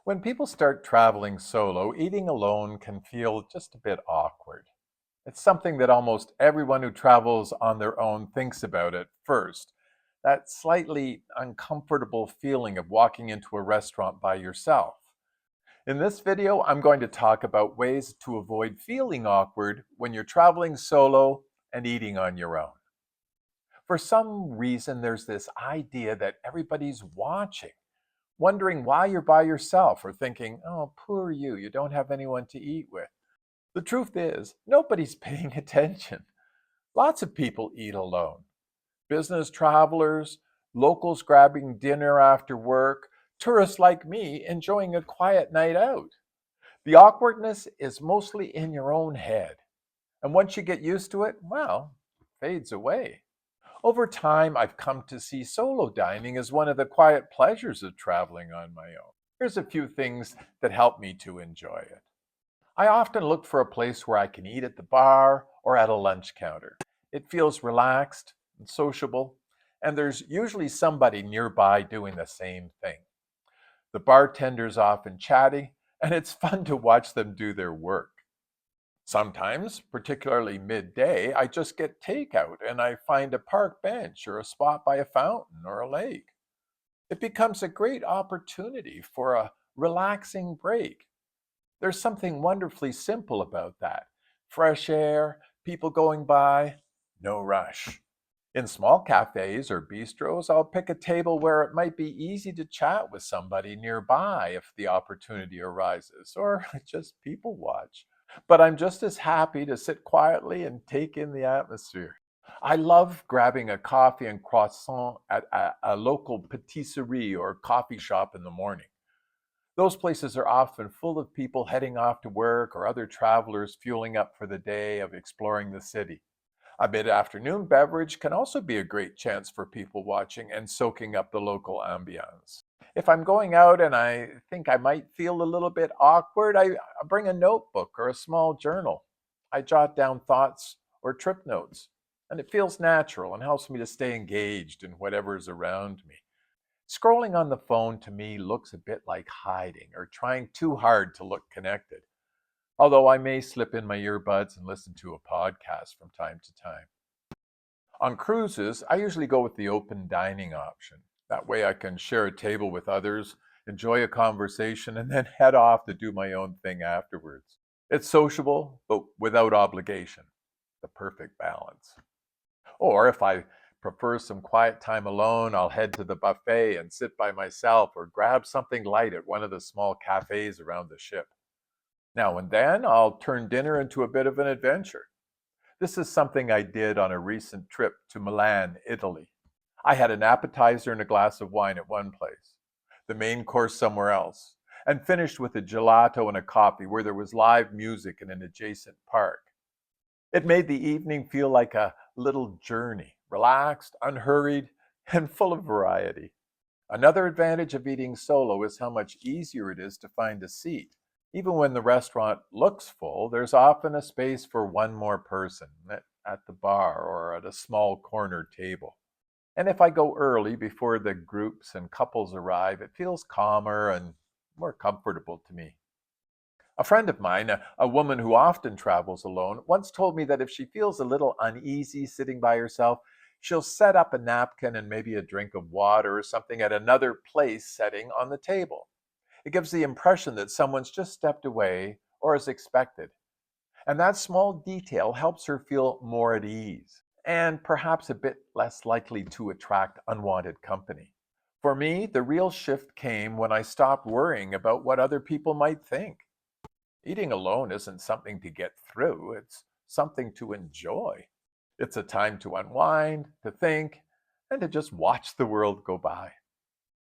When people start traveling solo, eating alone can feel just a bit awkward. It's something that almost everyone who travels on their own thinks about at first. That slightly uncomfortable feeling of walking into a restaurant by yourself. In this video, I'm going to talk about ways to avoid feeling awkward when you're traveling solo and eating on your own. For some reason, there's this idea that everybody's watching, wondering why you're by yourself or thinking, oh, poor you, you don't have anyone to eat with. The truth is, nobody's paying attention. Lots of people eat alone. Business travelers, locals grabbing dinner after work, tourists like me enjoying a quiet night out. The awkwardness is mostly in your own head. And once you get used to it, well, it fades away. Over time, I've come to see solo dining as one of the quiet pleasures of traveling on my own. Here's a few things that help me to enjoy it. I often look for a place where I can eat at the bar or at a lunch counter. It feels relaxed and sociable, and there's usually somebody nearby doing the same thing. The bartender's often chatty, and it's fun to watch them do their work. Sometimes, particularly midday, I just get takeout and I find a park bench or a spot by a fountain or a lake. It becomes a great opportunity for a relaxing break. There's something wonderfully simple about that. Fresh air, people going by, no rush. In small cafes or bistros, I'll pick a table where it might be easy to chat with somebody nearby if the opportunity arises, or just people watch. But I'm just as happy to sit quietly and take in the atmosphere. I love grabbing a coffee and croissant at a local patisserie or coffee shop in the morning. Those places are often full of people heading off to work or other travelers fueling up for the day of exploring the city. A mid-afternoon beverage can also be a great chance for people watching and soaking up the local ambiance. If I'm going out and I think I might feel a little bit awkward, I bring a notebook or a small journal. I jot down thoughts or trip notes, and it feels natural and helps me to stay engaged in whatever is around me. Scrolling on the phone to me looks a bit like hiding or trying too hard to look connected, although I may slip in my earbuds and listen to a podcast from time to time. On cruises, I usually go with the open dining option. That way I can share a table with others, enjoy a conversation, and then head off to do my own thing afterwards. It's sociable, but without obligation. The perfect balance. Or if I prefer some quiet time alone, I'll head to the buffet and sit by myself or grab something light at one of the small cafes around the ship. Now and then, I'll turn dinner into a bit of an adventure. This is something I did on a recent trip to Milan, Italy. I had an appetizer and a glass of wine at one place, the main course somewhere else, and finished with a gelato and a coffee where there was live music in an adjacent park. It made the evening feel like a little journey, relaxed, unhurried, and full of variety. Another advantage of eating solo is how much easier it is to find a seat. Even when the restaurant looks full, there's often a space for one more person at the bar or at a small corner table. And if I go early before the groups and couples arrive, it feels calmer and more comfortable to me. A friend of mine, a woman who often travels alone, once told me that if she feels a little uneasy sitting by herself, she'll set up a napkin and maybe a drink of water or something at another place setting on the table. It gives the impression that someone's just stepped away or is expected. And that small detail helps her feel more at ease and perhaps a bit less likely to attract unwanted company. For me, the real shift came when I stopped worrying about what other people might think. Eating alone isn't something to get through, it's something to enjoy. It's a time to unwind, to think, and to just watch the world go by.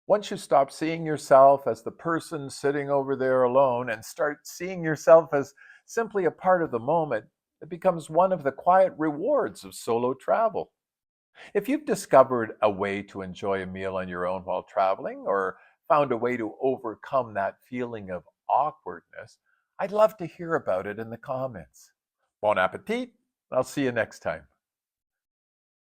Once you stop seeing yourself as the person sitting over there alone and start seeing yourself as simply a part of the moment, it becomes one of the quiet rewards of solo travel. If you've discovered a way to enjoy a meal on your own while traveling, or found a way to overcome that feeling of awkwardness, I'd love to hear about it in the comments. Bon appetit! I'll see you next time.